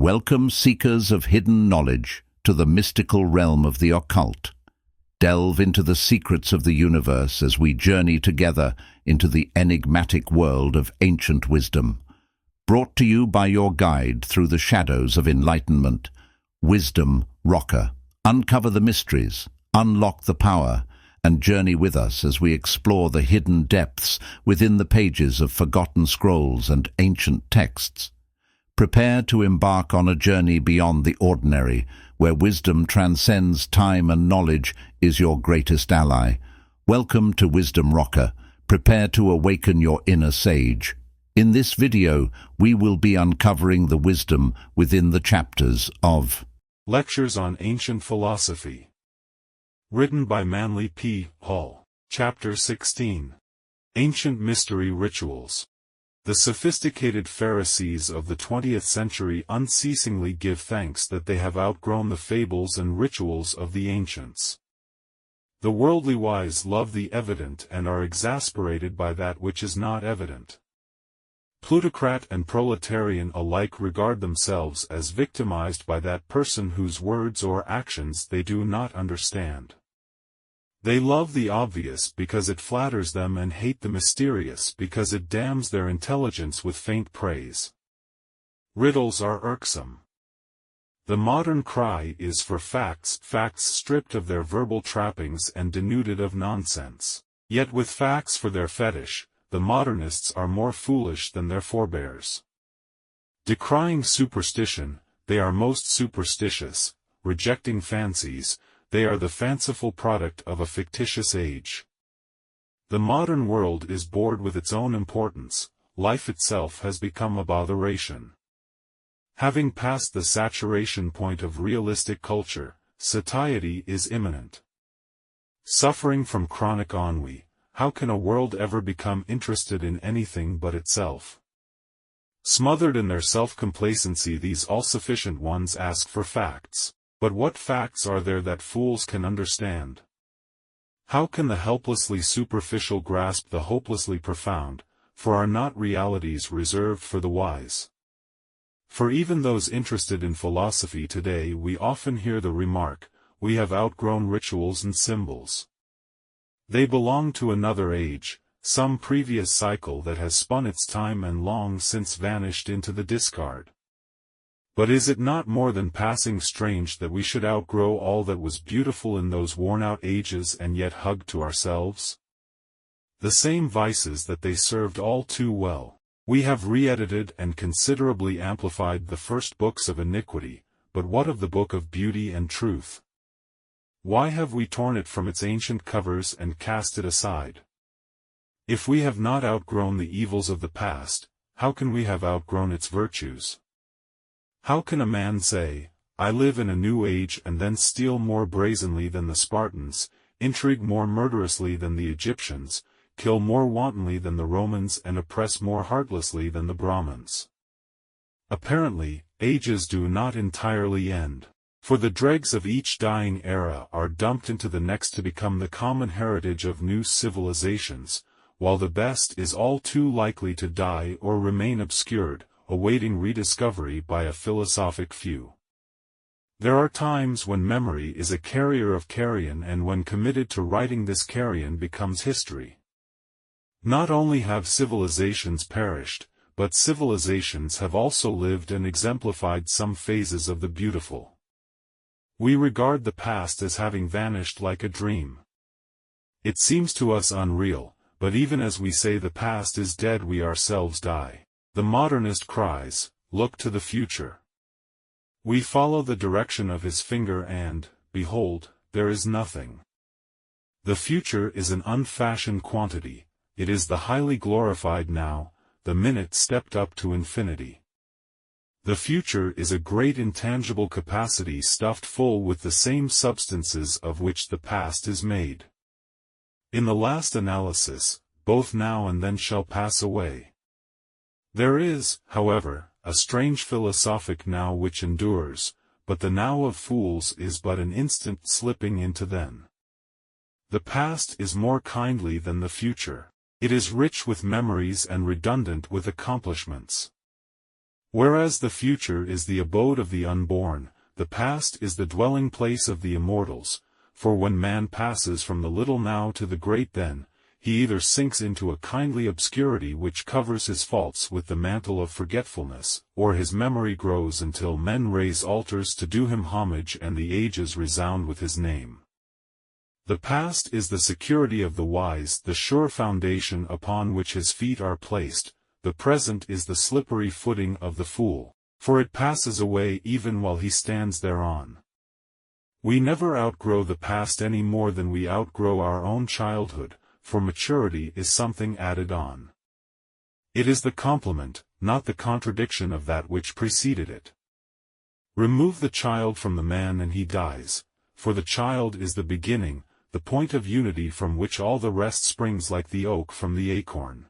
Welcome, seekers of hidden knowledge, to the mystical realm of the occult. Delve into the secrets of the universe as we journey together into the enigmatic world of ancient wisdom. Brought to you by your guide through the shadows of enlightenment, Wisdom Rocker. Uncover the mysteries, unlock the power, and journey with us as we explore the hidden depths within the pages of forgotten scrolls and ancient texts. Prepare to embark on a journey beyond the ordinary, where wisdom transcends time and knowledge is your greatest ally. Welcome to Wisdom Rocker. Prepare to awaken your inner sage. In this video, we will be uncovering the wisdom within the chapters of Lectures on Ancient Philosophy. Written by Manly P. Hall. Chapter 16. Ancient Mystery Rituals. The sophisticated Pharisees of the 20th century unceasingly give thanks that they have outgrown the fables and rituals of the ancients. The worldly wise love the evident and are exasperated by that which is not evident. Plutocrat and proletarian alike regard themselves as victimized by that person whose words or actions they do not understand. They love the obvious because it flatters them and hate the mysterious because it damns their intelligence with faint praise. Riddles are irksome. The modern cry is for facts stripped of their verbal trappings and denuded of nonsense. Yet with facts for their fetish, the modernists are more foolish than their forebears. Decrying superstition, they are most superstitious. Rejecting fancies, they are the fanciful product of a fictitious age. The modern world is bored with its own importance. Life itself has become a botheration. Having passed the saturation point of realistic culture, satiety is imminent. Suffering from chronic ennui, how can a world ever become interested in anything but itself? Smothered in their self-complacency, these all-sufficient ones ask for facts. But what facts are there that fools can understand? How can the helplessly superficial grasp the hopelessly profound, for are not realities reserved for the wise? For even those interested in philosophy today, we often hear the remark, "We have outgrown rituals and symbols." They belong to another age, some previous cycle that has spun its time and long since vanished into the discard. But is it not more than passing strange that we should outgrow all that was beautiful in those worn-out ages and yet hug to ourselves? The same vices that they served all too well. We have re-edited and considerably amplified the first books of iniquity, but what of the book of beauty and truth? Why have we torn it from its ancient covers and cast it aside? If we have not outgrown the evils of the past, how can we have outgrown its virtues? How can a man say, "I live in a new age," and then steal more brazenly than the Spartans, intrigue more murderously than the Egyptians, kill more wantonly than the Romans, and oppress more heartlessly than the Brahmins? Apparently, ages do not entirely end. For the dregs of each dying era are dumped into the next to become the common heritage of new civilizations, while the best is all too likely to die or remain obscured, awaiting rediscovery by a philosophic few. There are times when memory is a carrier of carrion, and when committed to writing, this carrion becomes history. Not only have civilizations perished, but civilizations have also lived and exemplified some phases of the beautiful. We regard the past as having vanished like a dream. It seems to us unreal, but even as we say the past is dead, we ourselves die. The modernist cries, "Look to the future." We follow the direction of his finger and, behold, there is nothing. The future is an unfashioned quantity. It is the highly glorified now, the minute stepped up to infinity. The future is a great intangible capacity stuffed full with the same substances of which the past is made. In the last analysis, both now and then shall pass away. There is, however, a strange philosophic now which endures, but the now of fools is but an instant slipping into then. The past is more kindly than the future. It is rich with memories and redundant with accomplishments. Whereas the future is the abode of the unborn, the past is the dwelling place of the immortals, for when man passes from the little now to the great then, he either sinks into a kindly obscurity which covers his faults with the mantle of forgetfulness, or his memory grows until men raise altars to do him homage and the ages resound with his name. The past is the security of the wise, the sure foundation upon which his feet are placed, the present is the slippery footing of the fool, for it passes away even while he stands thereon. We never outgrow the past any more than we outgrow our own childhood, for maturity is something added on. It is the complement, not the contradiction of that which preceded it. Remove the child from the man and he dies, for the child is the beginning, the point of unity from which all the rest springs like the oak from the acorn.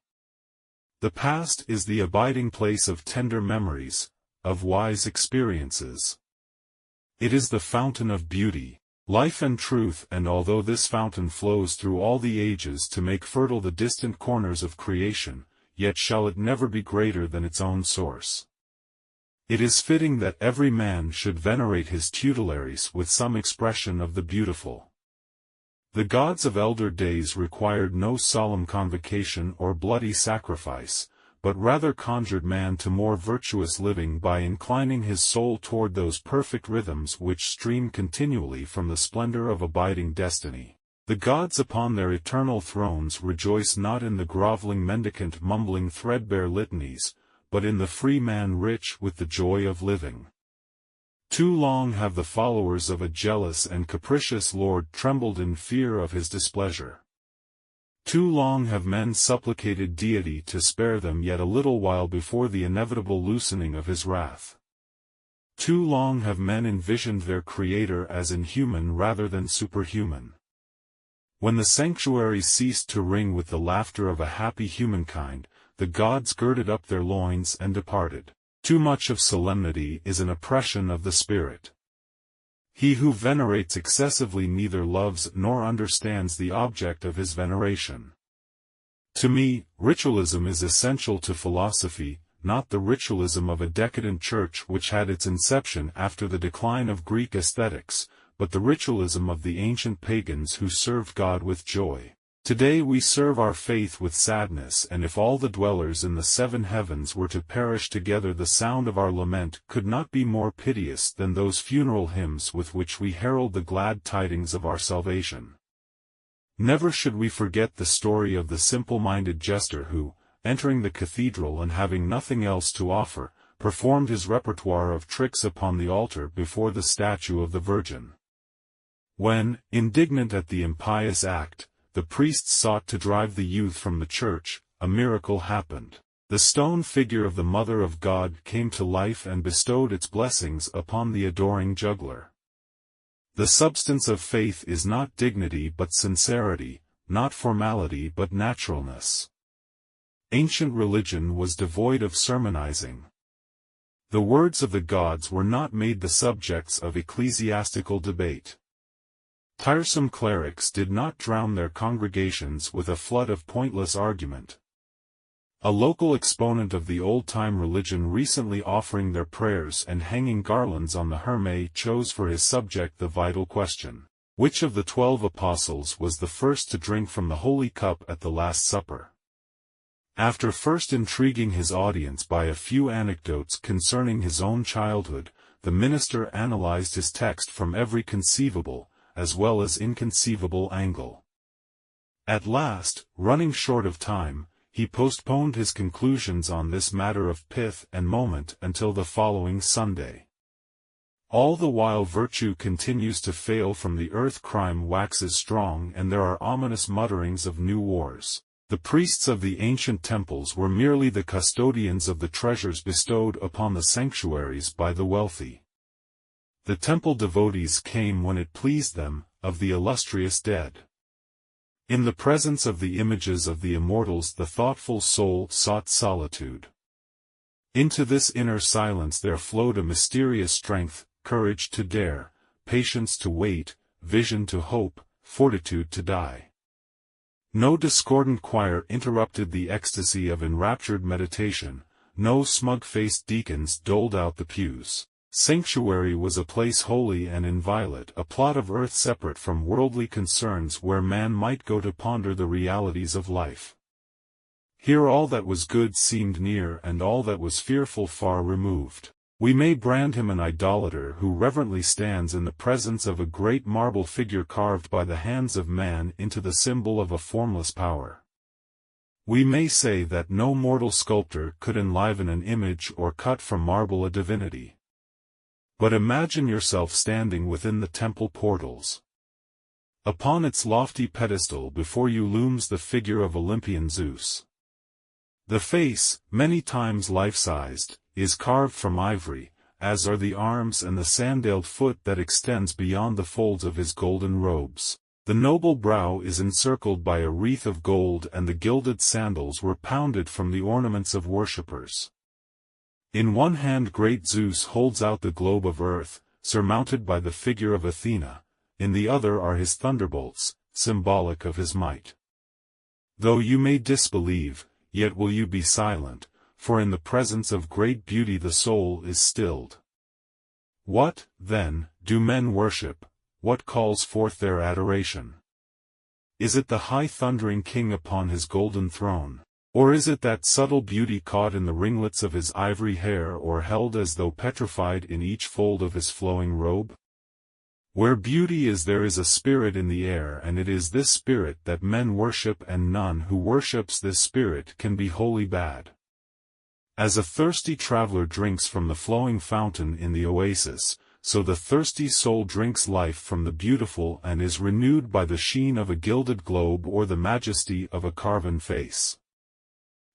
The past is the abiding place of tender memories, of wise experiences. It is the fountain of beauty, life and truth, and although this fountain flows through all the ages to make fertile the distant corners of creation, yet shall it never be greater than its own source. It is fitting that every man should venerate his tutelaries with some expression of the beautiful. The gods of elder days required no solemn convocation or bloody sacrifice, but rather conjured man to more virtuous living by inclining his soul toward those perfect rhythms which stream continually from the splendor of abiding destiny. The gods upon their eternal thrones rejoice not in the groveling mendicant mumbling threadbare litanies, but in the free man rich with the joy of living. Too long have the followers of a jealous and capricious Lord trembled in fear of his displeasure. Too long have men supplicated deity to spare them yet a little while before the inevitable loosening of his wrath. Too long have men envisioned their Creator as inhuman rather than superhuman. When the sanctuary ceased to ring with the laughter of a happy humankind, the gods girded up their loins and departed. Too much of solemnity is an oppression of the spirit. He who venerates excessively neither loves nor understands the object of his veneration. To me, ritualism is essential to philosophy, not the ritualism of a decadent church which had its inception after the decline of Greek aesthetics, but the ritualism of the ancient pagans who served God with joy. Today we serve our faith with sadness, and if all the dwellers in the seven heavens were to perish together, the sound of our lament could not be more piteous than those funeral hymns with which we herald the glad tidings of our salvation. Never should we forget the story of the simple-minded jester who, entering the cathedral and having nothing else to offer, performed his repertoire of tricks upon the altar before the statue of the Virgin. When, indignant at the impious act, the priests sought to drive the youth from the church, a miracle happened. The stone figure of the Mother of God came to life and bestowed its blessings upon the adoring juggler. The substance of faith is not dignity but sincerity, not formality but naturalness. Ancient religion was devoid of sermonizing. The words of the gods were not made the subjects of ecclesiastical debate. Tiresome clerics did not drown their congregations with a flood of pointless argument. A local exponent of the old-time religion recently offering their prayers and hanging garlands on the herme chose for his subject the vital question: which of the 12 apostles was the first to drink from the holy cup at the Last Supper? After first intriguing his audience by a few anecdotes concerning his own childhood, the minister analyzed his text from every conceivable, as well as inconceivable angle. At last, running short of time, he postponed his conclusions on this matter of pith and moment until the following Sunday. All the while virtue continues to fail from the earth, crime waxes strong, and there are ominous mutterings of new wars. The priests of the ancient temples were merely the custodians of the treasures bestowed upon the sanctuaries by the wealthy. The temple devotees came when it pleased them, of the illustrious dead. In the presence of the images of the immortals the thoughtful soul sought solitude. Into this inner silence there flowed a mysterious strength, courage to dare, patience to wait, vision to hope, fortitude to die. No discordant choir interrupted the ecstasy of enraptured meditation, no smug-faced deacons doled out the pews. Sanctuary was a place holy and inviolate, a plot of earth separate from worldly concerns where man might go to ponder the realities of life. Here all that was good seemed near and all that was fearful far removed. We may brand him an idolater who reverently stands in the presence of a great marble figure carved by the hands of man into the symbol of a formless power. We may say that no mortal sculptor could enliven an image or cut from marble a divinity. But imagine yourself standing within the temple portals. Upon its lofty pedestal before you looms the figure of Olympian Zeus. The face, many times life-sized, is carved from ivory, as are the arms and the sandaled foot that extends beyond the folds of his golden robes. The noble brow is encircled by a wreath of gold and the gilded sandals were pounded from the ornaments of worshippers. In one hand great Zeus holds out the globe of earth, surmounted by the figure of Athena, in the other are his thunderbolts, symbolic of his might. Though you may disbelieve, yet will you be silent, for in the presence of great beauty the soul is stilled. What, then, do men worship? What calls forth their adoration? Is it the high thundering king upon his golden throne? Or is it that subtle beauty caught in the ringlets of his ivory hair or held as though petrified in each fold of his flowing robe? Where beauty is there is a spirit in the air, and it is this spirit that men worship, and none who worships this spirit can be wholly bad. As a thirsty traveler drinks from the flowing fountain in the oasis, so the thirsty soul drinks life from the beautiful and is renewed by the sheen of a gilded globe or the majesty of a carven face.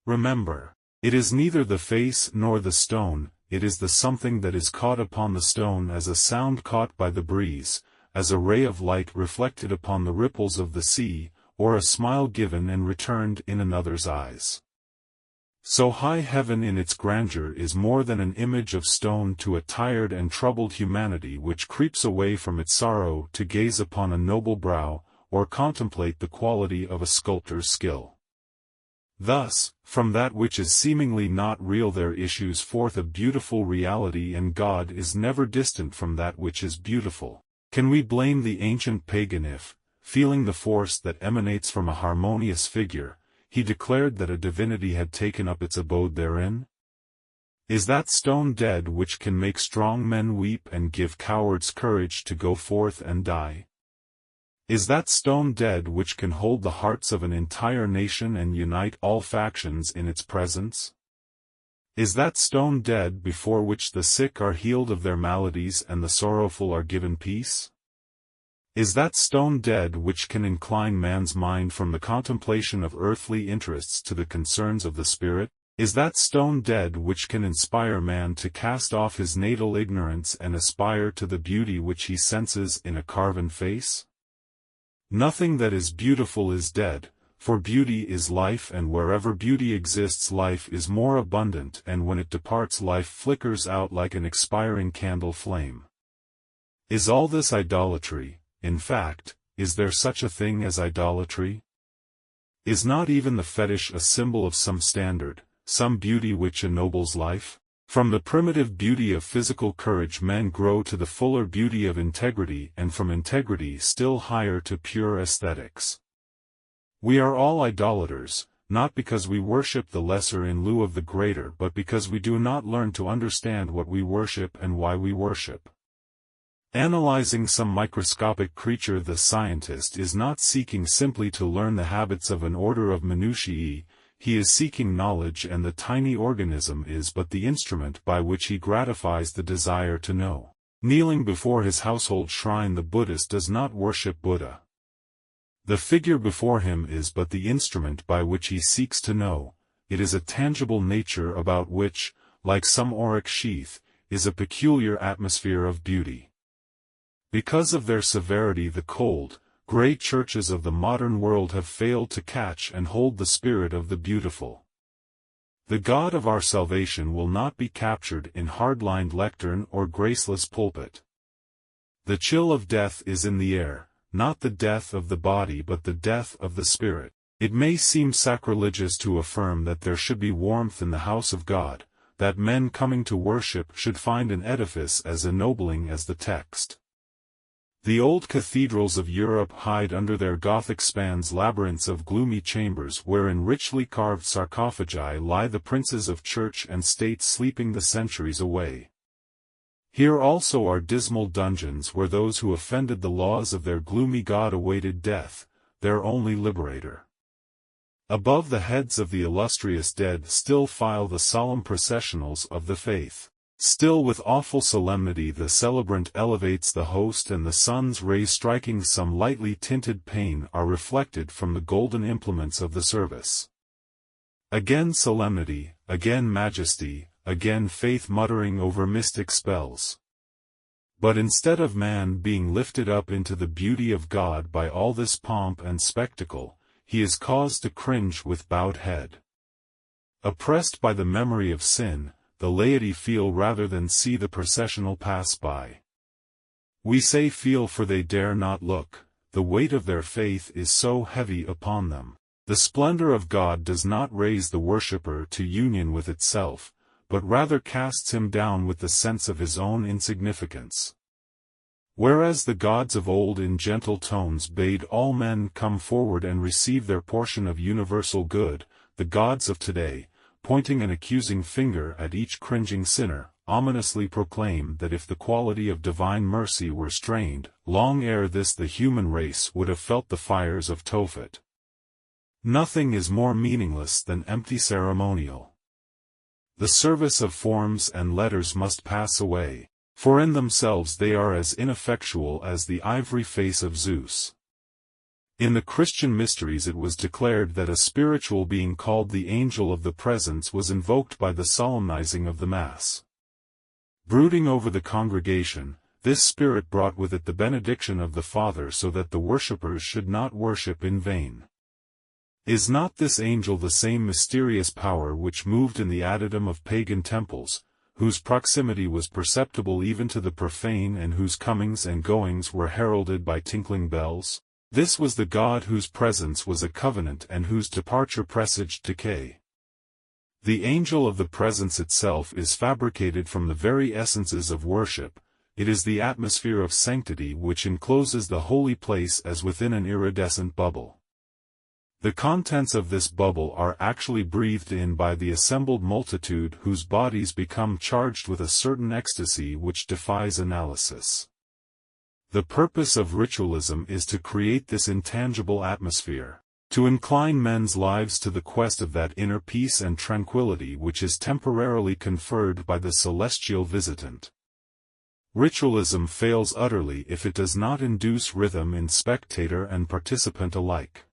Remember, it is neither the face nor the stone, it is the something that is caught upon the stone as a sound caught by the breeze, as a ray of light reflected upon the ripples of the sea, or a smile given and returned in another's eyes. So high heaven in its grandeur is more than an image of stone to a tired and troubled humanity which creeps away from its sorrow to gaze upon a noble brow, or contemplate the quality of a sculptor's skill. Thus, from that which is seemingly not real there issues forth a beautiful reality, and God is never distant from that which is beautiful. Can we blame the ancient pagan if, feeling the force that emanates from a harmonious figure, he declared that a divinity had taken up its abode therein? Is that stone dead which can make strong men weep and give cowards courage to go forth and die? Is that stone dead which can hold the hearts of an entire nation and unite all factions in its presence? Is that stone dead before which the sick are healed of their maladies and the sorrowful are given peace? Is that stone dead which can incline man's mind from the contemplation of earthly interests to the concerns of the spirit? Is that stone dead which can inspire man to cast off his natal ignorance and aspire to the beauty which he senses in a carven face? Nothing that is beautiful is dead, for beauty is life, and wherever beauty exists life is more abundant, and when it departs life flickers out like an expiring candle flame. Is all this idolatry? In fact, is there such a thing as idolatry? Is not even the fetish a symbol of some standard, some beauty which ennobles life? From the primitive beauty of physical courage men grow to the fuller beauty of integrity, and from integrity still higher to pure aesthetics. We are all idolaters, not because we worship the lesser in lieu of the greater, but because we do not learn to understand what we worship and why we worship. Analyzing some microscopic creature, the scientist is not seeking simply to learn the habits of an order of minutiae, he is seeking knowledge, and the tiny organism is but the instrument by which he gratifies the desire to know. Kneeling before his household shrine, the Buddhist does not worship Buddha. The figure before him is but the instrument by which he seeks to know, it is a tangible nature about which, like some auric sheath, is a peculiar atmosphere of beauty. Because of their severity, the cold, grey churches of the modern world have failed to catch and hold the spirit of the beautiful. The God of our salvation will not be captured in hard-lined lectern or graceless pulpit. The chill of death is in the air, not the death of the body but the death of the spirit. It may seem sacrilegious to affirm that there should be warmth in the house of God, that men coming to worship should find an edifice as ennobling as the text. The old cathedrals of Europe hide under their Gothic spans labyrinths of gloomy chambers where in richly carved sarcophagi lie the princes of church and state sleeping the centuries away. Here also are dismal dungeons where those who offended the laws of their gloomy God awaited death, their only liberator. Above the heads of the illustrious dead still file the solemn processionals of the faith. Still with awful solemnity the celebrant elevates the host, and the sun's rays striking some lightly tinted pane are reflected from the golden implements of the service. Again solemnity, again majesty, again faith muttering over mystic spells. But instead of man being lifted up into the beauty of God by all this pomp and spectacle, he is caused to cringe with bowed head. Oppressed by the memory of sin, the laity feel rather than see the processional pass by. We say feel, for they dare not look, the weight of their faith is so heavy upon them. The splendor of God does not raise the worshipper to union with itself, but rather casts him down with the sense of his own insignificance. Whereas the gods of old in gentle tones bade all men come forward and receive their portion of universal good, the gods of today, pointing an accusing finger at each cringing sinner, ominously proclaim that if the quality of divine mercy were strained, long ere this the human race would have felt the fires of Tophet. Nothing is more meaningless than empty ceremonial. The service of forms and letters must pass away, for in themselves they are as ineffectual as the ivory face of Zeus. In the Christian mysteries it was declared that a spiritual being called the Angel of the Presence was invoked by the solemnizing of the Mass. Brooding over the congregation, this spirit brought with it the benediction of the Father so that the worshippers should not worship in vain. Is not this angel the same mysterious power which moved in the adytum of pagan temples, whose proximity was perceptible even to the profane and whose comings and goings were heralded by tinkling bells? This was the God whose presence was a covenant and whose departure presaged decay. The angel of the presence itself is fabricated from the very essences of worship. It is the atmosphere of sanctity which encloses the holy place as within an iridescent bubble. The contents of this bubble are actually breathed in by the assembled multitude, whose bodies become charged with a certain ecstasy which defies analysis. The purpose of ritualism is to create this intangible atmosphere, to incline men's lives to the quest of that inner peace and tranquility which is temporarily conferred by the celestial visitant. Ritualism fails utterly if it does not induce rhythm in spectator and participant alike.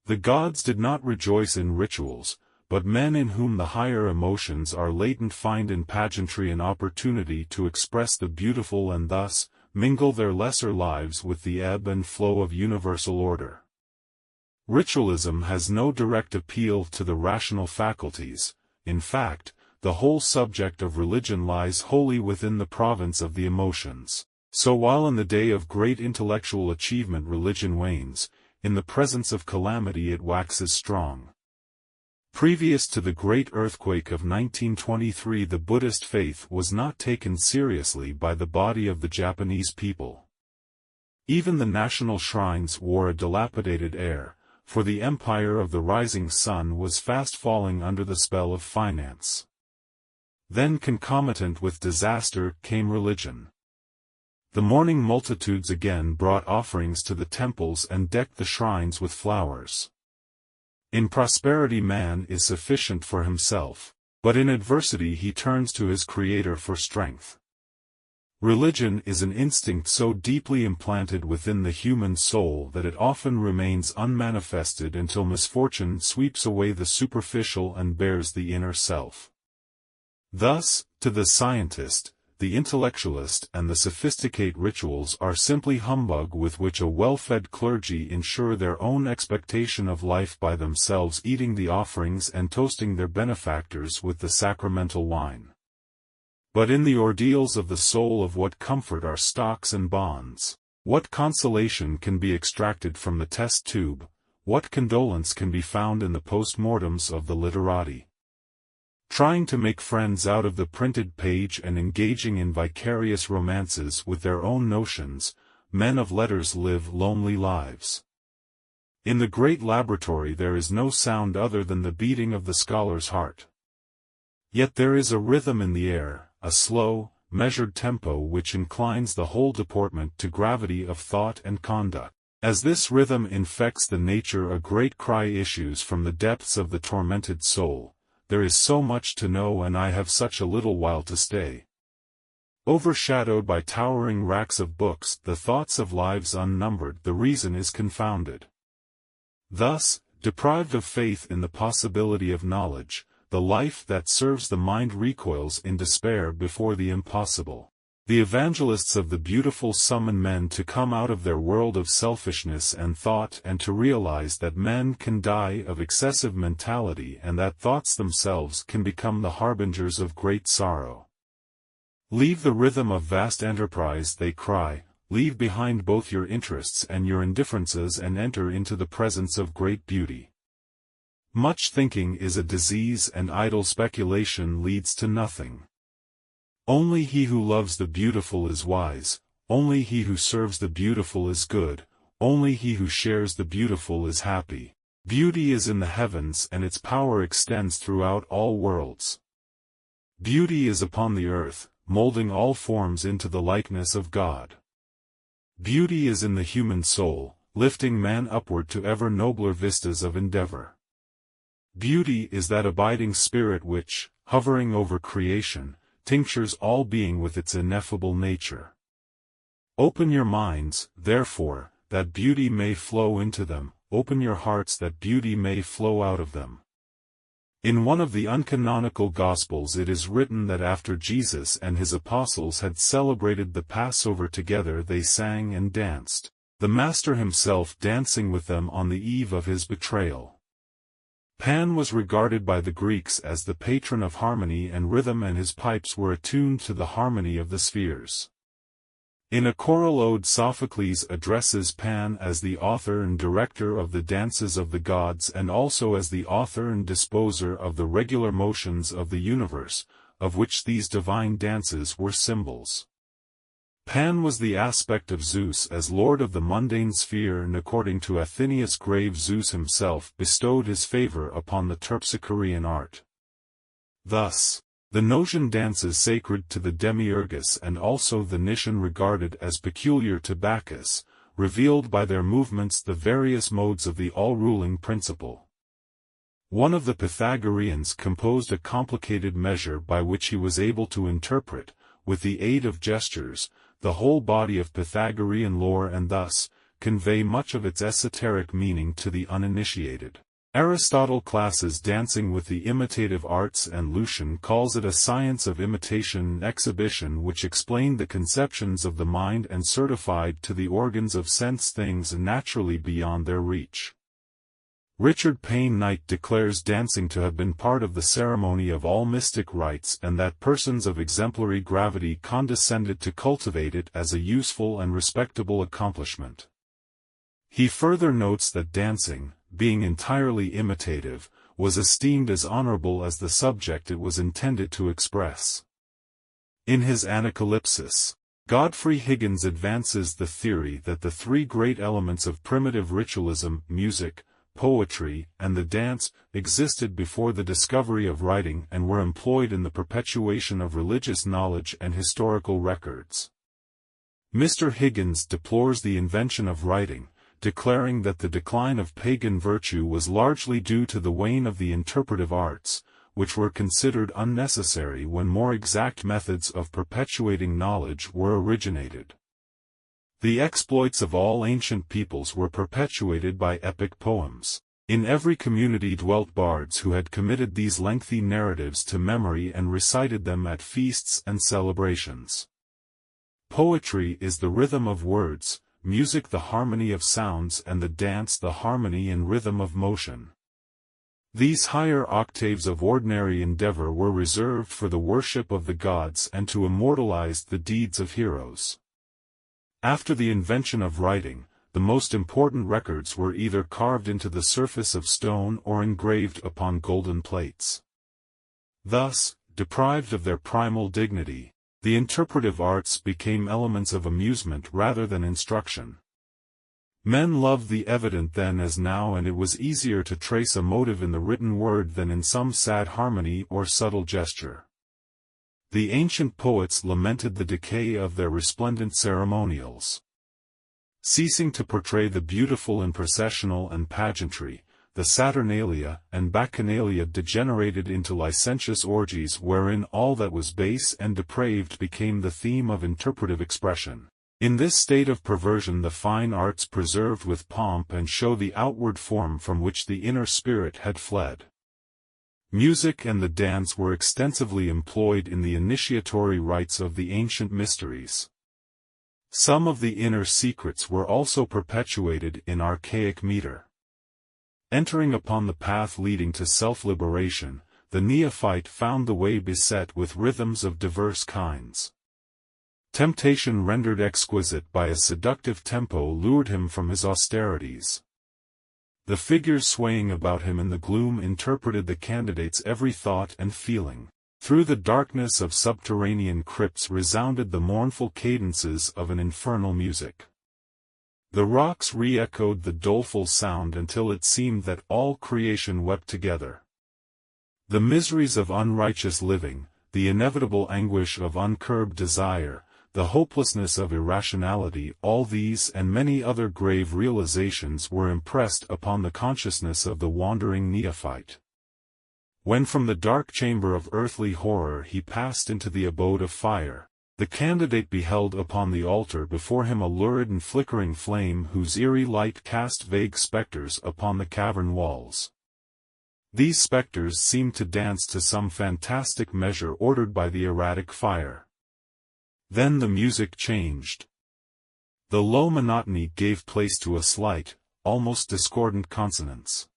The gods did not rejoice in rituals, but men in whom the higher emotions are latent find in pageantry an opportunity to express the beautiful and thus mingle their lesser lives with the ebb and flow of universal order. Ritualism has no direct appeal to the rational faculties. In fact, the whole subject of religion lies wholly within the province of the emotions. So while in the day of great intellectual achievement religion wanes, in the presence of calamity it waxes strong. Previous to the great earthquake of 1923, the Buddhist faith was not taken seriously by the body of the Japanese people. Even the national shrines wore a dilapidated air, for the empire of the rising sun was fast falling under the spell of finance. Then concomitant with disaster came religion. The mourning multitudes again brought offerings to the temples and decked the shrines with flowers. In prosperity man is sufficient for himself, but in adversity he turns to his Creator for strength. Religion is an instinct so deeply implanted within the human soul that it often remains unmanifested until misfortune sweeps away the superficial and bares the inner self. Thus, to the scientist, the intellectualist and the sophisticate rituals are simply humbug with which a well-fed clergy ensure their own expectation of life by themselves eating the offerings and toasting their benefactors with the sacramental wine. But in the ordeals of the soul of what comfort are stocks and bonds, what consolation can be extracted from the test tube, what condolence can be found in the postmortems of the literati? Trying to make friends out of the printed page and engaging in vicarious romances with their own notions, men of letters live lonely lives. In the great laboratory there is no sound other than the beating of the scholar's heart. Yet there is a rhythm in the air, a slow, measured tempo which inclines the whole deportment to gravity of thought and conduct. As this rhythm infects the nature, a great cry issues from the depths of the tormented soul: there is so much to know and I have such a little while to stay. Overshadowed by towering racks of books, the thoughts of lives unnumbered, the reason is confounded. Thus, deprived of faith in the possibility of knowledge, the life that serves the mind recoils in despair before the impossible. The evangelists of the beautiful summon men to come out of their world of selfishness and thought and to realize that men can die of excessive mentality and that thoughts themselves can become the harbingers of great sorrow. Leave the rhythm of vast enterprise, they cry, leave behind both your interests and your indifferences and enter into the presence of great beauty. Much thinking is a disease and idle speculation leads to nothing. Only he who loves the beautiful is wise, only he who serves the beautiful is good, only he who shares the beautiful is happy. Beauty is in the heavens and its power extends throughout all worlds. Beauty is upon the earth, molding all forms into the likeness of God. Beauty is in the human soul, lifting man upward to ever nobler vistas of endeavor. Beauty is that abiding spirit which, hovering over creation, tinctures all being with its ineffable nature. Open your minds, therefore, that beauty may flow into them, open your hearts that beauty may flow out of them. In one of the uncanonical Gospels it is written that after Jesus and his apostles had celebrated the Passover together they sang and danced, the Master himself dancing with them on the eve of his betrayal. Pan was regarded by the Greeks as the patron of harmony and rhythm, and his pipes were attuned to the harmony of the spheres. In a choral ode Sophocles addresses Pan as the author and director of the dances of the gods and also as the author and disposer of the regular motions of the universe, of which these divine dances were symbols. Pan was the aspect of Zeus as lord of the mundane sphere, and according to Athenaeus' grave Zeus himself bestowed his favor upon the terpsichorean art. Thus, the Notion dances sacred to the Demiurgus and also the Nician regarded as peculiar to Bacchus, revealed by their movements the various modes of the all-ruling principle. One of the Pythagoreans composed a complicated measure by which he was able to interpret, with the aid of gestures, the whole body of Pythagorean lore and thus, convey much of its esoteric meaning to the uninitiated. Aristotle classes dancing with the imitative arts, and Lucian calls it a science of imitation and exhibition which explained the conceptions of the mind and certified to the organs of sense things naturally beyond their reach. Richard Payne Knight declares dancing to have been part of the ceremony of all mystic rites and that persons of exemplary gravity condescended to cultivate it as a useful and respectable accomplishment. He further notes that dancing, being entirely imitative, was esteemed as honorable as the subject it was intended to express. In his Anacalypsis, Godfrey Higgins advances the theory that the three great elements of primitive ritualism, music, poetry, and the dance, existed before the discovery of writing and were employed in the perpetuation of religious knowledge and historical records. Mr. Higgins deplores the invention of writing, declaring that the decline of pagan virtue was largely due to the wane of the interpretive arts, which were considered unnecessary when more exact methods of perpetuating knowledge were originated. The exploits of all ancient peoples were perpetuated by epic poems. In every community dwelt bards who had committed these lengthy narratives to memory and recited them at feasts and celebrations. Poetry is the rhythm of words, music the harmony of sounds, and the dance the harmony and rhythm of motion. These higher octaves of ordinary endeavor were reserved for the worship of the gods and to immortalize the deeds of heroes. After the invention of writing, the most important records were either carved into the surface of stone or engraved upon golden plates. Thus, deprived of their primal dignity, the interpretive arts became elements of amusement rather than instruction. Men loved the evident then as now, and it was easier to trace a motive in the written word than in some sad harmony or subtle gesture. The ancient poets lamented the decay of their resplendent ceremonials. Ceasing to portray the beautiful in processional and pageantry, the Saturnalia and Bacchanalia degenerated into licentious orgies wherein all that was base and depraved became the theme of interpretive expression. In this state of perversion the fine arts preserved with pomp and show the outward form from which the inner spirit had fled. Music and the dance were extensively employed in the initiatory rites of the ancient mysteries. Some of the inner secrets were also perpetuated in archaic meter. Entering upon the path leading to self-liberation, the neophyte found the way beset with rhythms of diverse kinds. Temptation rendered exquisite by a seductive tempo lured him from his austerities. The figures swaying about him in the gloom interpreted the candidate's every thought and feeling. Through the darkness of subterranean crypts resounded the mournful cadences of an infernal music. The rocks re-echoed the doleful sound until it seemed that all creation wept together. The miseries of unrighteous living, the inevitable anguish of uncurbed desire, the hopelessness of irrationality, all these and many other grave realizations were impressed upon the consciousness of the wandering neophyte. When from the dark chamber of earthly horror he passed into the abode of fire, the candidate beheld upon the altar before him a lurid and flickering flame whose eerie light cast vague specters upon the cavern walls. These specters seemed to dance to some fantastic measure ordered by the erratic fire. Then the music changed. The low monotony gave place to a slight, almost discordant consonance.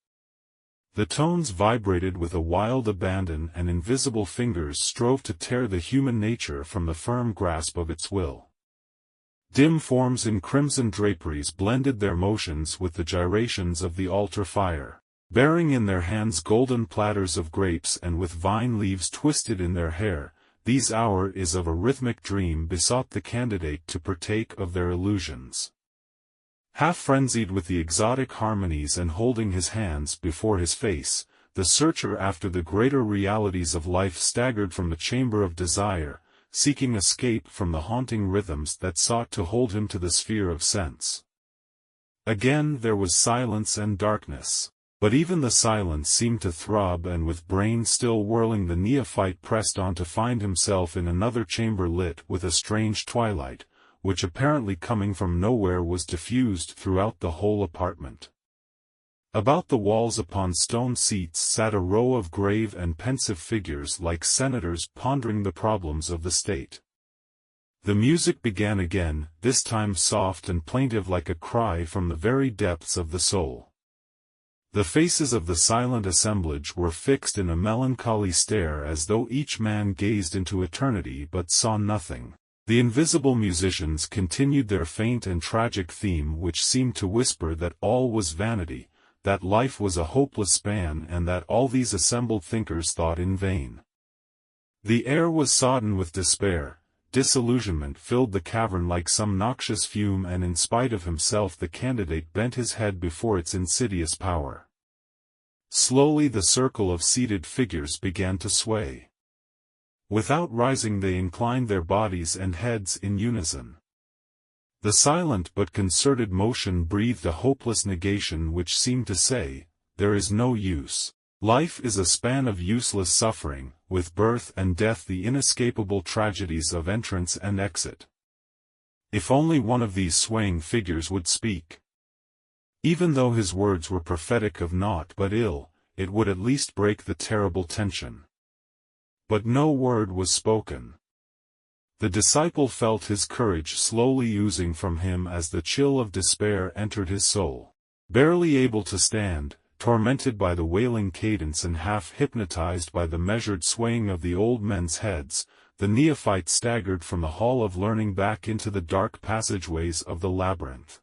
The tones vibrated with a wild abandon, and invisible fingers strove to tear the human nature from the firm grasp of its will. Dim forms in crimson draperies blended their motions with the gyrations of the altar fire, bearing in their hands golden platters of grapes and with vine leaves twisted in their hair. These hours of a rhythmic dream besought the candidate to partake of their illusions. Half frenzied with the exotic harmonies and holding his hands before his face, the searcher after the greater realities of life staggered from the chamber of desire, seeking escape from the haunting rhythms that sought to hold him to the sphere of sense. Again there was silence and darkness, but even the silence seemed to throb, and with brain still whirling the neophyte pressed on to find himself in another chamber lit with a strange twilight, which apparently coming from nowhere was diffused throughout the whole apartment. About the walls upon stone seats sat a row of grave and pensive figures like senators pondering the problems of the state. The music began again, this time soft and plaintive like a cry from the very depths of the soul. The faces of the silent assemblage were fixed in a melancholy stare as though each man gazed into eternity but saw nothing. The invisible musicians continued their faint and tragic theme, which seemed to whisper that all was vanity, that life was a hopeless span, and that all these assembled thinkers thought in vain. The air was sodden with despair, disillusionment filled the cavern like some noxious fume, and in spite of himself the candidate bent his head before its insidious power. Slowly the circle of seated figures began to sway. Without rising they inclined their bodies and heads in unison. The silent but concerted motion breathed a hopeless negation which seemed to say, "There is no use. Life is a span of useless suffering, with birth and death the inescapable tragedies of entrance and exit." If only one of these swaying figures would speak. Even though his words were prophetic of naught but ill, it would at least break the terrible tension. But no word was spoken. The disciple felt his courage slowly oozing from him as the chill of despair entered his soul. Barely able to stand, tormented by the wailing cadence and half hypnotized by the measured swaying of the old men's heads, the neophyte staggered from the hall of learning back into the dark passageways of the labyrinth.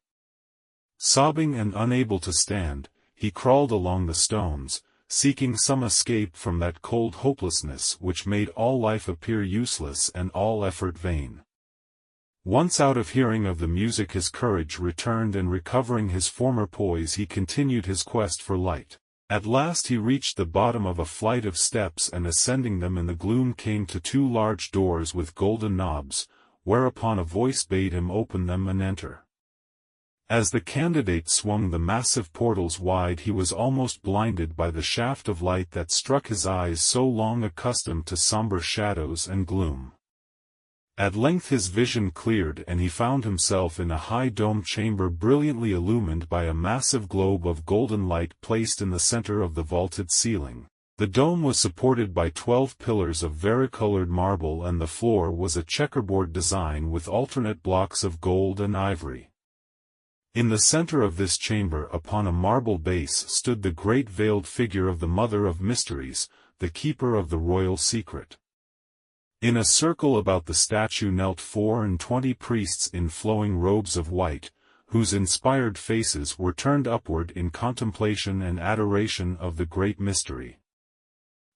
Sobbing and unable to stand, he crawled along the stones, seeking some escape from that cold hopelessness which made all life appear useless and all effort vain. Once out of hearing of the music, his courage returned, and recovering his former poise he continued his quest for light. At last he reached the bottom of a flight of steps, and ascending them in the gloom came to two large doors with golden knobs, whereupon a voice bade him open them and enter. As the candidate swung the massive portals wide, he was almost blinded by the shaft of light that struck his eyes, so long accustomed to somber shadows and gloom. At length his vision cleared, and he found himself in a high domed chamber brilliantly illumined by a massive globe of golden light placed in the center of the vaulted ceiling. The dome was supported by 12 pillars of varicolored marble, and the floor was a checkerboard design with alternate blocks of gold and ivory. In the center of this chamber, upon a marble base, stood the great veiled figure of the Mother of Mysteries, the keeper of the royal secret. In a circle about the statue knelt 24 priests in flowing robes of white, whose inspired faces were turned upward in contemplation and adoration of the great mystery.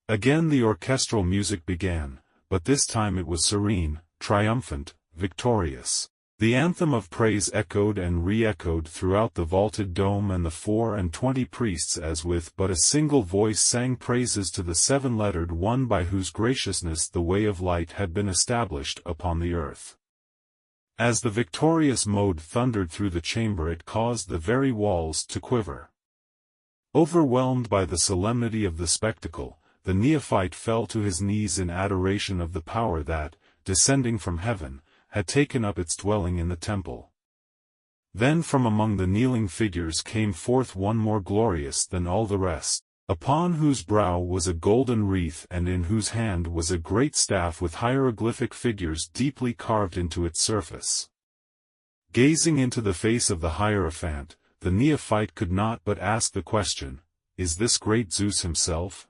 Again the orchestral music began, but this time it was serene, triumphant, victorious. The anthem of praise echoed and re-echoed throughout the vaulted dome, and the 24 priests as with but a single voice sang praises to the seven-lettered One by whose graciousness the way of light had been established upon the earth. As the victorious mode thundered through the chamber, it caused the very walls to quiver. Overwhelmed by the solemnity of the spectacle, the neophyte fell to his knees in adoration of the power that, descending from heaven, had taken up its dwelling in the temple. Then from among the kneeling figures came forth one more glorious than all the rest, upon whose brow was a golden wreath, and in whose hand was a great staff with hieroglyphic figures deeply carved into its surface. Gazing into the face of the Hierophant, the neophyte could not but ask the question, "Is this great Zeus himself?"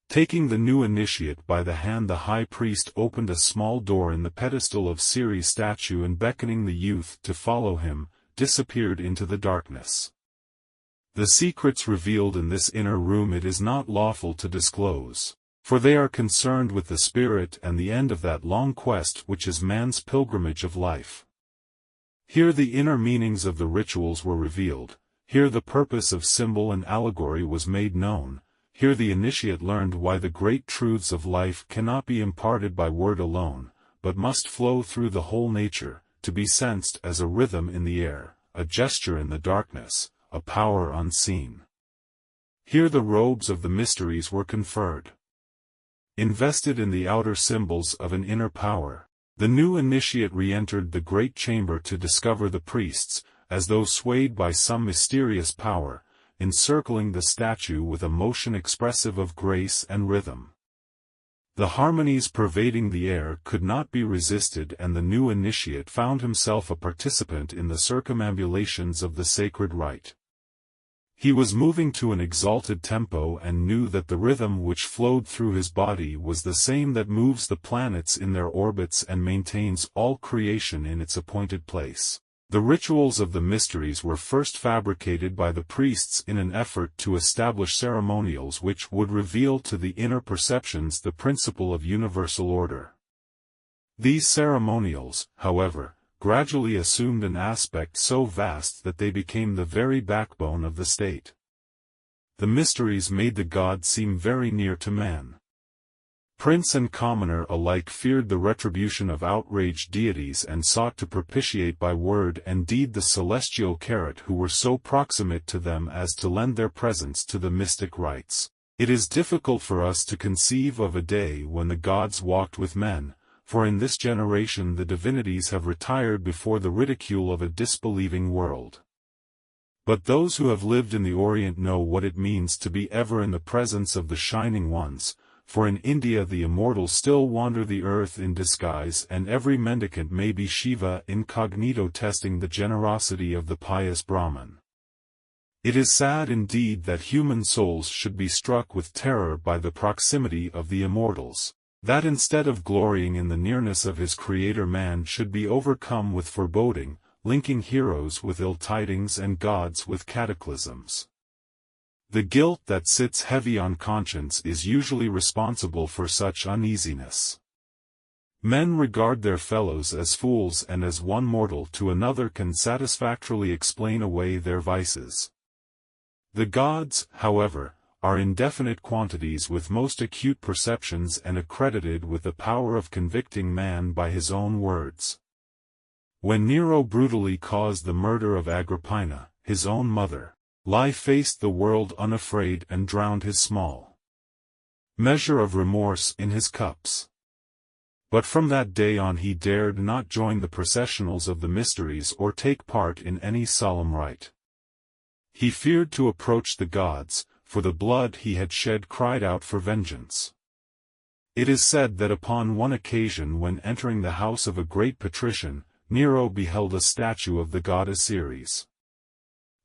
Taking the new initiate by the hand, the high priest opened a small door in the pedestal of Ceres' statue, and beckoning the youth to follow him, disappeared into the darkness. The secrets revealed in this inner room it is not lawful to disclose, for they are concerned with the spirit and the end of that long quest which is man's pilgrimage of life. Here the inner meanings of the rituals were revealed, here the purpose of symbol and allegory was made known. Here the initiate learned why the great truths of life cannot be imparted by word alone, but must flow through the whole nature, to be sensed as a rhythm in the air, a gesture in the darkness, a power unseen. Here the robes of the mysteries were conferred. Invested in the outer symbols of an inner power, the new initiate re-entered the great chamber to discover the priests, as though swayed by some mysterious power, encircling the statue with a motion expressive of grace and rhythm. The harmonies pervading the air could not be resisted, and the new initiate found himself a participant in the circumambulations of the sacred rite. He was moving to an exalted tempo, and knew that the rhythm which flowed through his body was the same that moves the planets in their orbits and maintains all creation in its appointed place. The rituals of the mysteries were first fabricated by the priests in an effort to establish ceremonials which would reveal to the inner perceptions the principle of universal order. These ceremonials, however, gradually assumed an aspect so vast that they became the very backbone of the state. The mysteries made the god seem very near to man. Prince and commoner alike feared the retribution of outraged deities and sought to propitiate by word and deed the celestial carrot who were so proximate to them as to lend their presence to the mystic rites. It is difficult for us to conceive of a day when the gods walked with men, for in this generation the divinities have retired before the ridicule of a disbelieving world. But those who have lived in the Orient know what it means to be ever in the presence of the Shining Ones, for in India the immortals still wander the earth in disguise, and every mendicant may be Shiva incognito testing the generosity of the pious Brahman. It is sad indeed that human souls should be struck with terror by the proximity of the immortals, that instead of glorying in the nearness of his Creator man should be overcome with foreboding, linking heroes with ill tidings and gods with cataclysms. The guilt that sits heavy on conscience is usually responsible for such uneasiness. Men regard their fellows as fools, and as one mortal to another can satisfactorily explain away their vices. The gods, however, are indefinite quantities with most acute perceptions and accredited with the power of convicting man by his own words. When Nero brutally caused the murder of Agrippina, his own mother, Lie faced the world unafraid and drowned his small measure of remorse in his cups. But from that day on he dared not join the processionals of the mysteries or take part in any solemn rite. He feared to approach the gods, for the blood he had shed cried out for vengeance. It is said that upon one occasion when entering the house of a great patrician, Nero beheld a statue of the goddess Ceres.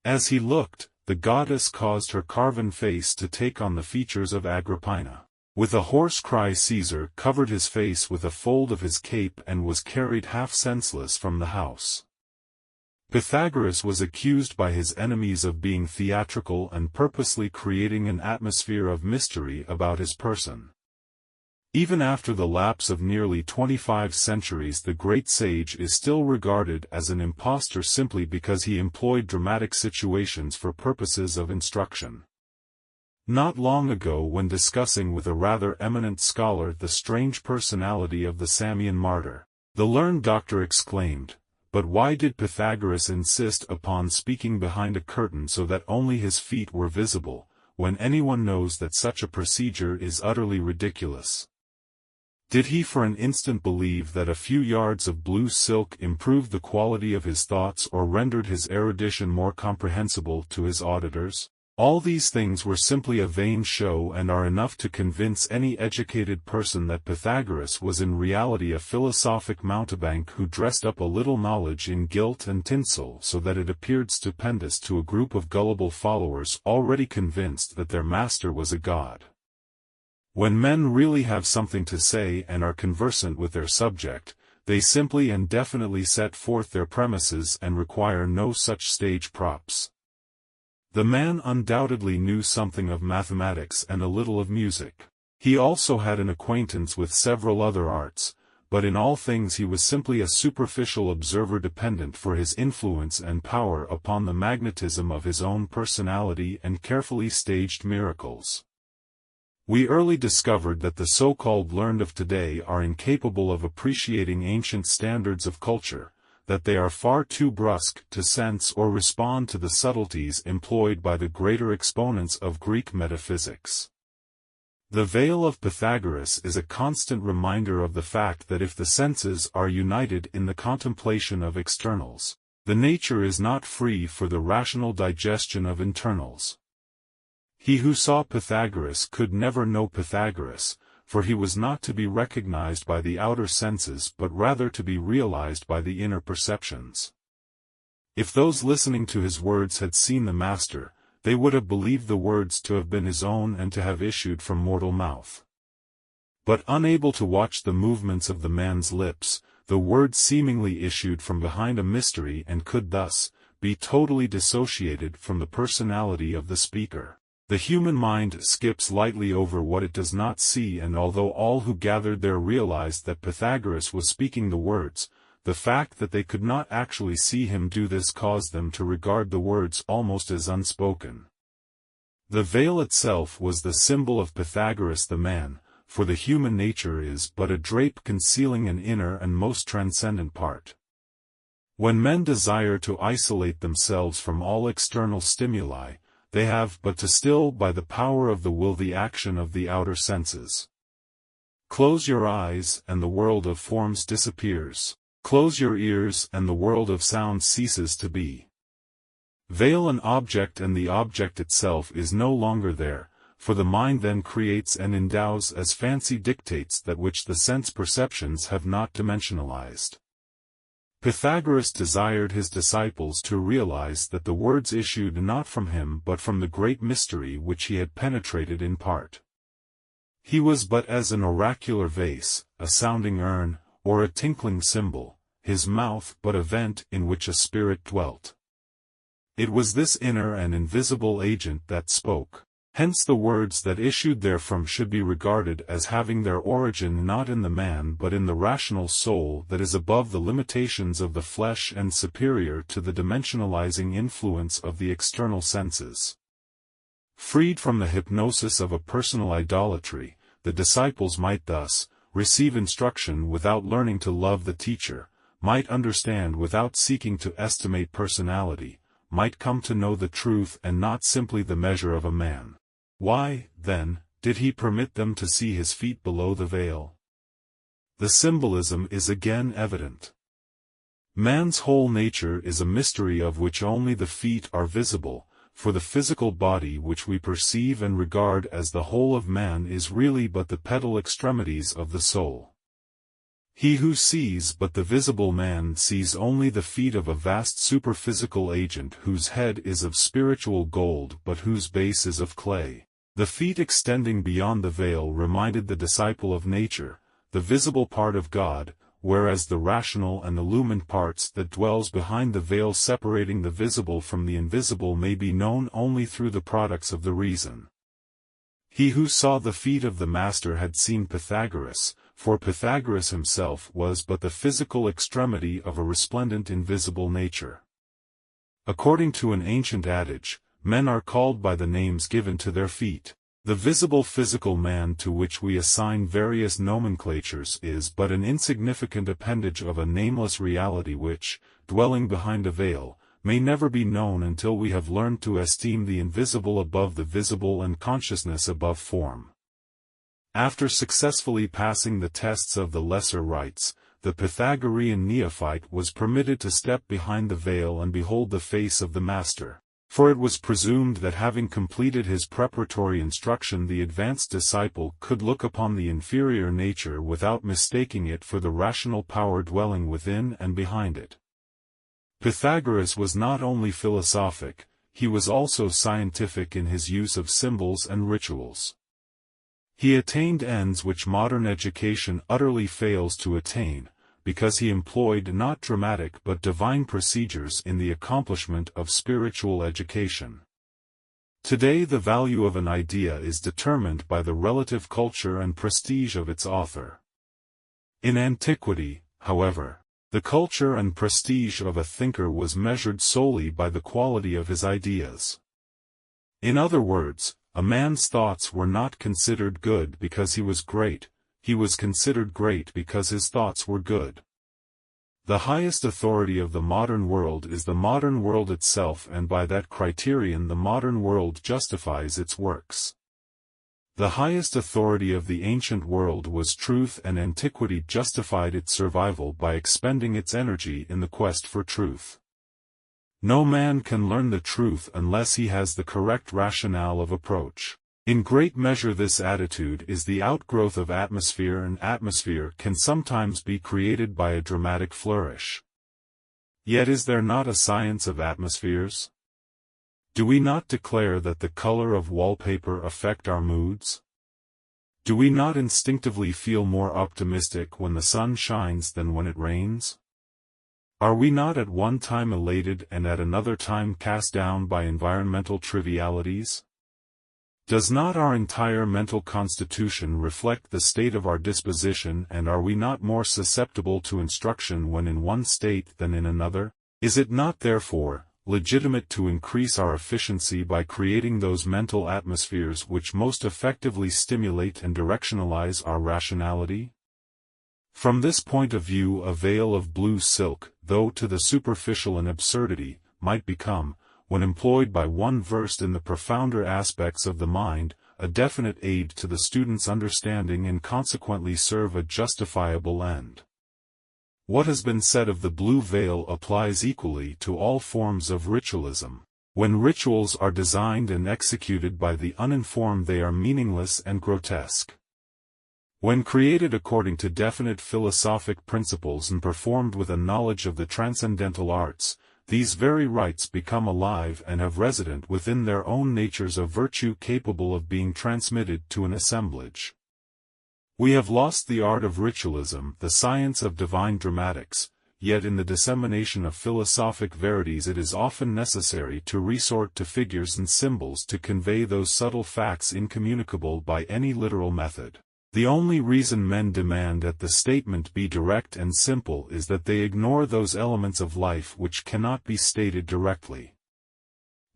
As he looked, the goddess caused her carven face to take on the features of Agrippina. With a hoarse cry Caesar covered his face with a fold of his cape and was carried half senseless from the house. Pythagoras was accused by his enemies of being theatrical and purposely creating an atmosphere of mystery about his person. Even after the lapse of nearly 25 centuries, the great sage is still regarded as an impostor simply because he employed dramatic situations for purposes of instruction. Not long ago, when discussing with a rather eminent scholar the strange personality of the Samian martyr, the learned doctor exclaimed, "But why did Pythagoras insist upon speaking behind a curtain so that only his feet were visible, when anyone knows that such a procedure is utterly ridiculous? Did he for an instant believe that a few yards of blue silk improved the quality of his thoughts or rendered his erudition more comprehensible to his auditors? All these things were simply a vain show and are enough to convince any educated person that Pythagoras was in reality a philosophic mountebank who dressed up a little knowledge in gilt and tinsel so that it appeared stupendous to a group of gullible followers already convinced that their master was a god." When men really have something to say and are conversant with their subject, they simply and definitely set forth their premises and require no such stage props. The man undoubtedly knew something of mathematics and a little of music. He also had an acquaintance with several other arts, but in all things he was simply a superficial observer dependent for his influence and power upon the magnetism of his own personality and carefully staged miracles. We early discovered that the so-called learned of today are incapable of appreciating ancient standards of culture, that they are far too brusque to sense or respond to the subtleties employed by the greater exponents of Greek metaphysics. The veil of Pythagoras is a constant reminder of the fact that if the senses are united in the contemplation of externals, the nature is not free for the rational digestion of internals. He who saw Pythagoras could never know Pythagoras, for he was not to be recognized by the outer senses but rather to be realized by the inner perceptions. If those listening to his words had seen the master, they would have believed the words to have been his own and to have issued from mortal mouth. But unable to watch the movements of the man's lips, the words seemingly issued from behind a mystery and could thus be totally dissociated from the personality of the speaker. The human mind skips lightly over what it does not see, and although all who gathered there realized that Pythagoras was speaking the words, the fact that they could not actually see him do this caused them to regard the words almost as unspoken. The veil itself was the symbol of Pythagoras the man, for the human nature is but a drape concealing an inner and most transcendent part. When men desire to isolate themselves from all external stimuli, they have but to still by the power of the will the action of the outer senses. Close your eyes and the world of forms disappears. Close your ears and the world of sound ceases to be. Veil an object and the object itself is no longer there, for the mind then creates and endows as fancy dictates that which the sense perceptions have not dimensionalized. Pythagoras desired his disciples to realize that the words issued not from him but from the great mystery which he had penetrated in part. He was but as an oracular vase, a sounding urn, or a tinkling cymbal, his mouth but a vent in which a spirit dwelt. It was this inner and invisible agent that spoke. Hence the words that issued therefrom should be regarded as having their origin not in the man but in the rational soul that is above the limitations of the flesh and superior to the dimensionalizing influence of the external senses. Freed from the hypnosis of a personal idolatry, the disciples might thus receive instruction without learning to love the teacher, might understand without seeking to estimate personality, might come to know the truth and not simply the measure of a man. Why, then, did he permit them to see his feet below the veil? The symbolism is again evident. Man's whole nature is a mystery of which only the feet are visible, for the physical body which we perceive and regard as the whole of man is really but the pedal extremities of the soul. He who sees but the visible man sees only the feet of a vast superphysical agent whose head is of spiritual gold but whose base is of clay. The feet extending beyond the veil reminded the disciple of nature, the visible part of God, whereas the rational and illumined parts that dwells behind the veil separating the visible from the invisible may be known only through the products of the reason. He who saw the feet of the Master had seen Pythagoras, for Pythagoras himself was but the physical extremity of a resplendent invisible nature. According to an ancient adage, men are called by the names given to their feet. The visible physical man to which we assign various nomenclatures is but an insignificant appendage of a nameless reality which, dwelling behind a veil, may never be known until we have learned to esteem the invisible above the visible and consciousness above form. After successfully passing the tests of the lesser rites, the Pythagorean neophyte was permitted to step behind the veil and behold the face of the Master. For it was presumed that having completed his preparatory instruction the advanced disciple could look upon the inferior nature without mistaking it for the rational power dwelling within and behind it. Pythagoras was not only philosophic, he was also scientific in his use of symbols and rituals. He attained ends which modern education utterly fails to attain, because he employed not dramatic but divine procedures in the accomplishment of spiritual education. Today the value of an idea is determined by the relative culture and prestige of its author. In antiquity, however, the culture and prestige of a thinker was measured solely by the quality of his ideas. In other words, a man's thoughts were not considered good because he was great, he was considered great because his thoughts were good. The highest authority of the modern world is the modern world itself, and by that criterion the modern world justifies its works. The highest authority of the ancient world was truth, and antiquity justified its survival by expending its energy in the quest for truth. No man can learn the truth unless he has the correct rationale of approach. In great measure this attitude is the outgrowth of atmosphere, and atmosphere can sometimes be created by a dramatic flourish. Yet is there not a science of atmospheres? Do we not declare that the color of wallpaper affect our moods? Do we not instinctively feel more optimistic when the sun shines than when it rains? Are we not at one time elated and at another time cast down by environmental trivialities? Does not our entire mental constitution reflect the state of our disposition, and are we not more susceptible to instruction when in one state than in another? Is it not therefore legitimate to increase our efficiency by creating those mental atmospheres which most effectively stimulate and directionalize our rationality? From this point of view a veil of blue silk, though to the superficial an absurdity, might become, when employed by one versed in the profounder aspects of the mind, a definite aid to the student's understanding and consequently serve a justifiable end. What has been said of the blue veil applies equally to all forms of ritualism. When rituals are designed and executed by the uninformed they are meaningless and grotesque. When created according to definite philosophic principles and performed with a knowledge of the transcendental arts, these very rites become alive and have resident within their own natures a virtue capable of being transmitted to an assemblage. We have lost the art of ritualism, the science of divine dramatics, yet in the dissemination of philosophic verities it is often necessary to resort to figures and symbols to convey those subtle facts incommunicable by any literal method. The only reason men demand that the statement be direct and simple is that they ignore those elements of life which cannot be stated directly.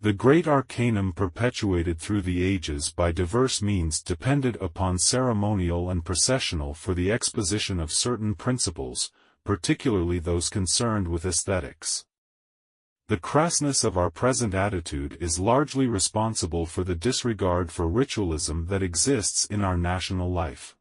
The great arcanum perpetuated through the ages by diverse means depended upon ceremonial and processional for the exposition of certain principles, particularly those concerned with aesthetics. The crassness of our present attitude is largely responsible for the disregard for ritualism that exists in our national life.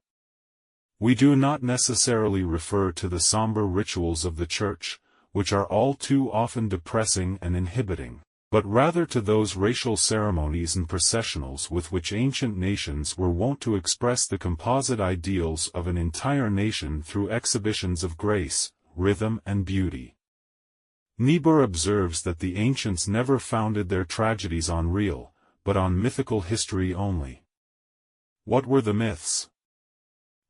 We do not necessarily refer to the somber rituals of the Church, which are all too often depressing and inhibiting, but rather to those racial ceremonies and processionals with which ancient nations were wont to express the composite ideals of an entire nation through exhibitions of grace, rhythm and beauty. Niebuhr observes that the ancients never founded their tragedies on real, but on mythical history only. What were the myths?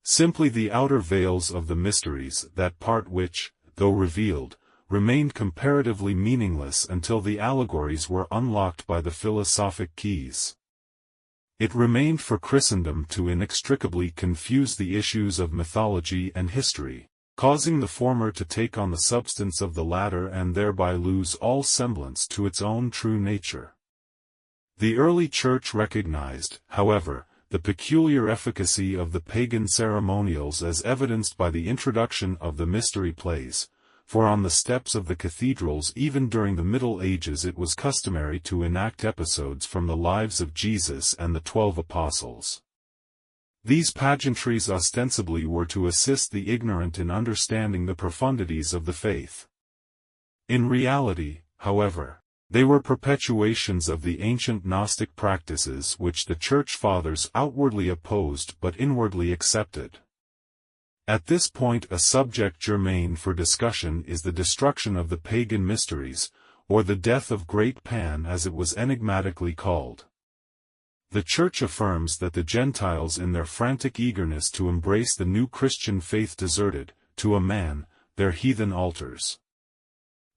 Simply the outer veils of the mysteries, that part which, though revealed, remained comparatively meaningless until the allegories were unlocked by the philosophic keys. It remained for Christendom to inextricably confuse the issues of mythology and history, causing the former to take on the substance of the latter and thereby lose all semblance to its own true nature. The early Church recognized, however, the peculiar efficacy of the pagan ceremonials as evidenced by the introduction of the mystery plays, for on the steps of the cathedrals even during the Middle Ages it was customary to enact episodes from the lives of Jesus and the 12 apostles. These pageantries ostensibly were to assist the ignorant in understanding the profundities of the faith. In reality, however, they were perpetuations of the ancient Gnostic practices which the Church Fathers outwardly opposed but inwardly accepted. At this point a subject germane for discussion is the destruction of the pagan mysteries, or the death of Great Pan as it was enigmatically called. The Church affirms that the Gentiles in their frantic eagerness to embrace the new Christian faith deserted, to a man, their heathen altars.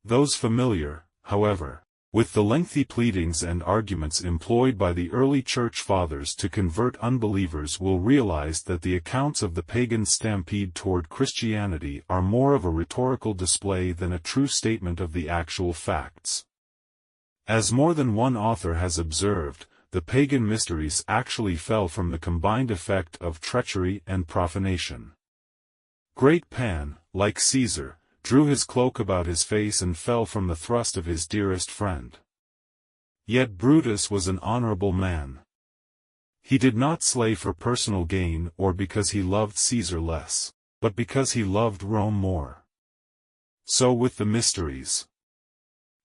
Those familiar, however, with the lengthy pleadings and arguments employed by the early Church Fathers to convert unbelievers will realize that the accounts of the pagan stampede toward Christianity are more of a rhetorical display than a true statement of the actual facts. As more than one author has observed, the pagan mysteries actually fell from the combined effect of treachery and profanation. Great Pan, like Caesar, drew his cloak about his face and fell from the thrust of his dearest friend. Yet Brutus was an honorable man. He did not slay for personal gain or because he loved Caesar less, but because he loved Rome more. So with the mysteries.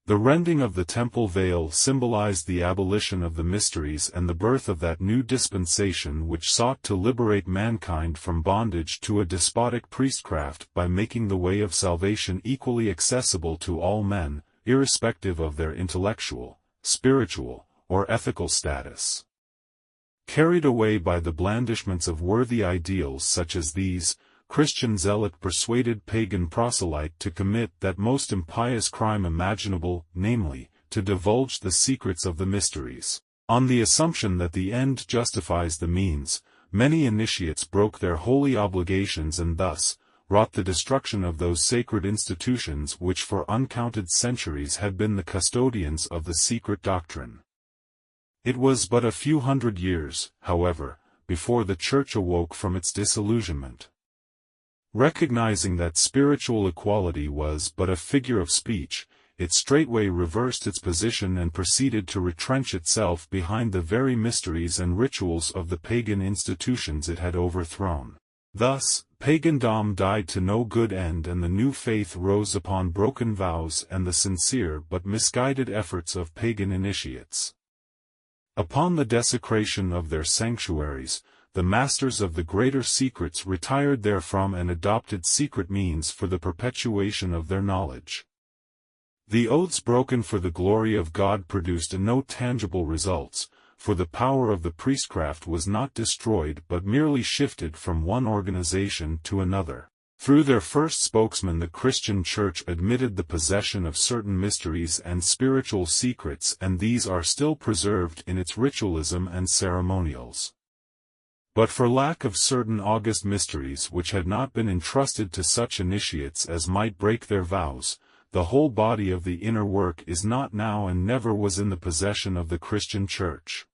The rending of the temple veil symbolized the abolition of the mysteries and the birth of that new dispensation which sought to liberate mankind from bondage to a despotic priestcraft by making the way of salvation equally accessible to all men, irrespective of their intellectual, spiritual, or ethical status. Carried away by the blandishments of worthy ideals such as these, Christian zealot persuaded pagan proselyte to commit that most impious crime imaginable, namely, to divulge the secrets of the mysteries. On the assumption that the end justifies the means, many initiates broke their holy obligations and thus wrought the destruction of those sacred institutions which for uncounted centuries had been the custodians of the secret doctrine. It was but a few hundred years, however, before the Church awoke from its disillusionment. Recognizing that spiritual equality was but a figure of speech, it straightway reversed its position and proceeded to retrench itself behind the very mysteries and rituals of the pagan institutions it had overthrown. Thus, pagandom died to no good end and the new faith rose upon broken vows and the sincere but misguided efforts of pagan initiates. Upon the desecration of their sanctuaries, the masters of the greater secrets retired therefrom and adopted secret means for the perpetuation of their knowledge. The oaths broken for the glory of God produced no tangible results, for the power of the priestcraft was not destroyed but merely shifted from one organization to another. Through their first spokesman, the Christian Church admitted the possession of certain mysteries and spiritual secrets, and these are still preserved in its ritualism and ceremonials. But for lack of certain august mysteries which had not been entrusted to such initiates as might break their vows, the whole body of the inner work is not now and never was in the possession of the Christian Church.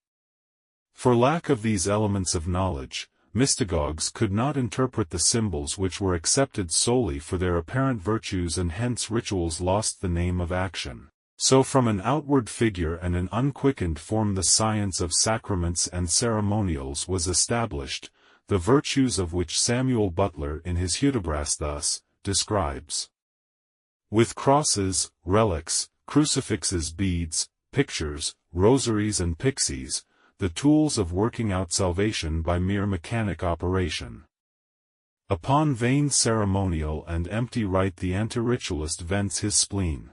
For lack of these elements of knowledge, mystagogues could not interpret the symbols which were accepted solely for their apparent virtues, and hence rituals lost the name of action. So from an outward figure and an unquickened form the science of sacraments and ceremonials was established, the virtues of which Samuel Butler in his Hudibras thus describes. With crosses, relics, crucifixes, beads, pictures, rosaries and pixies, the tools of working out salvation by mere mechanic operation. Upon vain ceremonial and empty rite the anti-ritualist vents his spleen.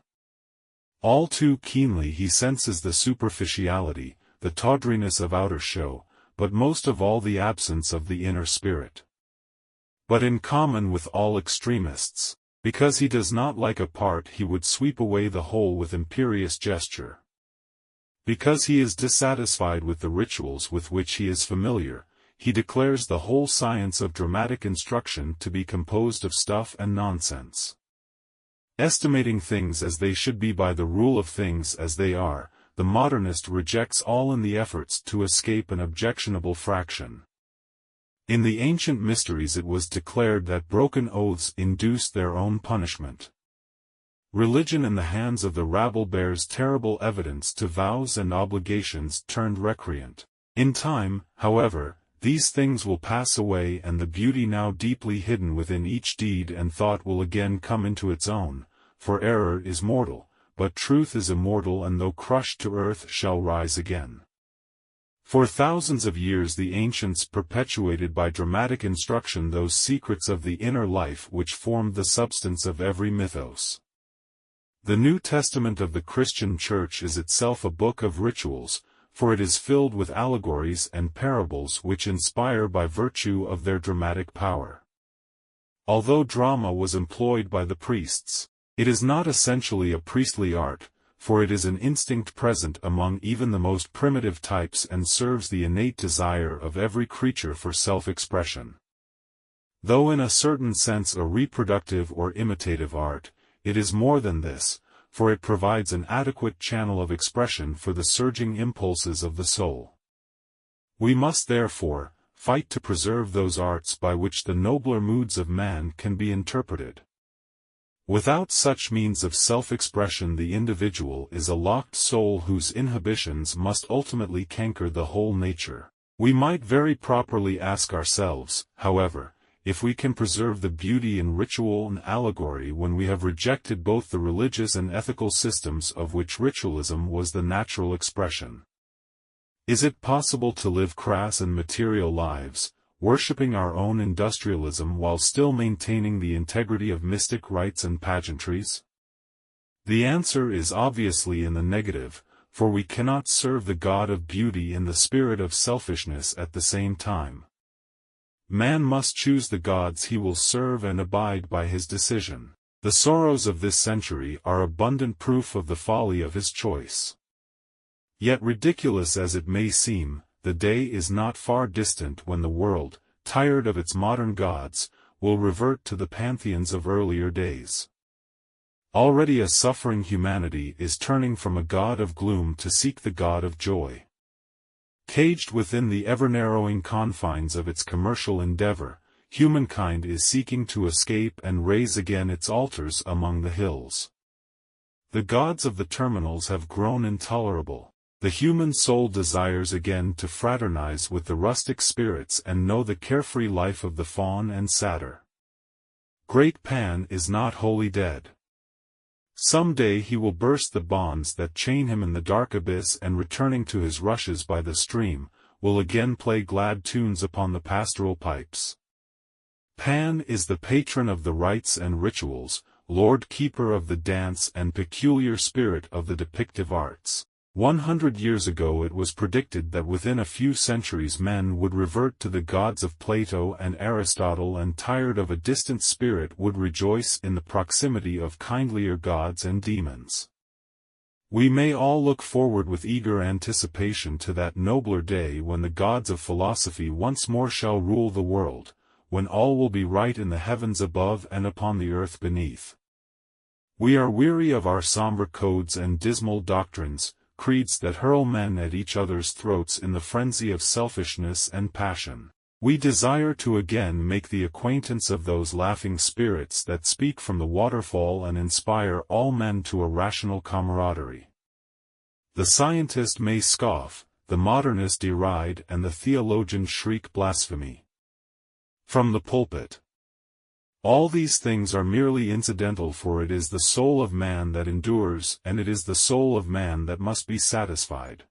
All too keenly he senses the superficiality, the tawdriness of outer show, but most of all the absence of the inner spirit. But in common with all extremists, because he does not like a part, he would sweep away the whole with imperious gesture. Because he is dissatisfied with the rituals with which he is familiar, he declares the whole science of dramatic instruction to be composed of stuff and nonsense. Estimating things as they should be by the rule of things as they are, the modernist rejects all in the efforts to escape an objectionable fraction. In the ancient mysteries it was declared that broken oaths induced their own punishment. Religion in the hands of the rabble bears terrible evidence to vows and obligations turned recreant. In time, however, these things will pass away, and the beauty now deeply hidden within each deed and thought will again come into its own, for error is mortal, but truth is immortal, and though crushed to earth shall rise again. For thousands of years the ancients perpetuated by dramatic instruction those secrets of the inner life which formed the substance of every mythos. The New Testament of the Christian Church is itself a book of rituals, for it is filled with allegories and parables which inspire by virtue of their dramatic power. Although drama was employed by the priests, it is not essentially a priestly art, for it is an instinct present among even the most primitive types and serves the innate desire of every creature for self-expression. Though in a certain sense a reproductive or imitative art, it is more than this, for it provides an adequate channel of expression for the surging impulses of the soul. We must therefore fight to preserve those arts by which the nobler moods of man can be interpreted. Without such means of self-expression the individual is a locked soul whose inhibitions must ultimately canker the whole nature. We might very properly ask ourselves, however, if we can preserve the beauty in ritual and allegory when we have rejected both the religious and ethical systems of which ritualism was the natural expression. Is it possible to live crass and material lives, worshipping our own industrialism while still maintaining the integrity of mystic rites and pageantries? The answer is obviously in the negative, for we cannot serve the God of beauty in the spirit of selfishness at the same time. Man must choose the gods he will serve and abide by his decision. The sorrows of this century are abundant proof of the folly of his choice. Yet ridiculous as it may seem, the day is not far distant when the world, tired of its modern gods, will revert to the pantheons of earlier days. Already a suffering humanity is turning from a god of gloom to seek the god of joy. Caged within the ever-narrowing confines of its commercial endeavor, humankind is seeking to escape and raise again its altars among the hills. The gods of the terminals have grown intolerable. The human soul desires again to fraternize with the rustic spirits and know the carefree life of the faun and satyr. Great Pan is not wholly dead. Some day he will burst the bonds that chain him in the dark abyss, and returning to his rushes by the stream, will again play glad tunes upon the pastoral pipes. Pan is the patron of the rites and rituals, lord keeper of the dance and peculiar spirit of the depictive arts. 100 years ago it was predicted that within a few centuries men would revert to the gods of Plato and Aristotle, and tired of a distant spirit would rejoice in the proximity of kindlier gods and demons. We may all look forward with eager anticipation to that nobler day when the gods of philosophy once more shall rule the world, when all will be right in the heavens above and upon the earth beneath. We are weary of our somber codes and dismal doctrines, creeds that hurl men at each other's throats in the frenzy of selfishness and passion. We desire to again make the acquaintance of those laughing spirits that speak from the waterfall and inspire all men to a rational camaraderie. The scientist may scoff, the modernist deride, and the theologian shriek blasphemy from the pulpit. All these things are merely incidental, for it is the soul of man that endures, and it is the soul of man that must be satisfied.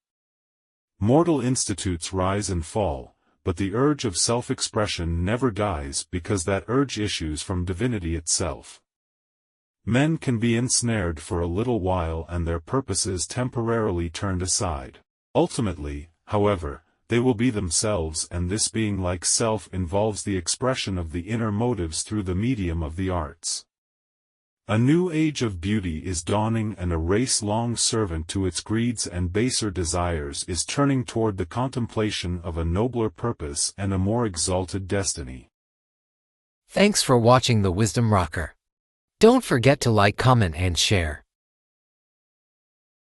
Mortal institutes rise and fall, but the urge of self-expression never dies, because that urge issues from divinity itself. Men can be ensnared for a little while and their purposes temporarily turned aside. Ultimately, however, they will be themselves, and this being like self involves the expression of the inner motives through the medium of the arts. A new age of beauty is dawning, and a race long servant to its greeds and baser desires is turning toward the contemplation of a nobler purpose and a more exalted destiny. Thanks for watching the Wisdom Rocker. Don't forget to like, comment, and share.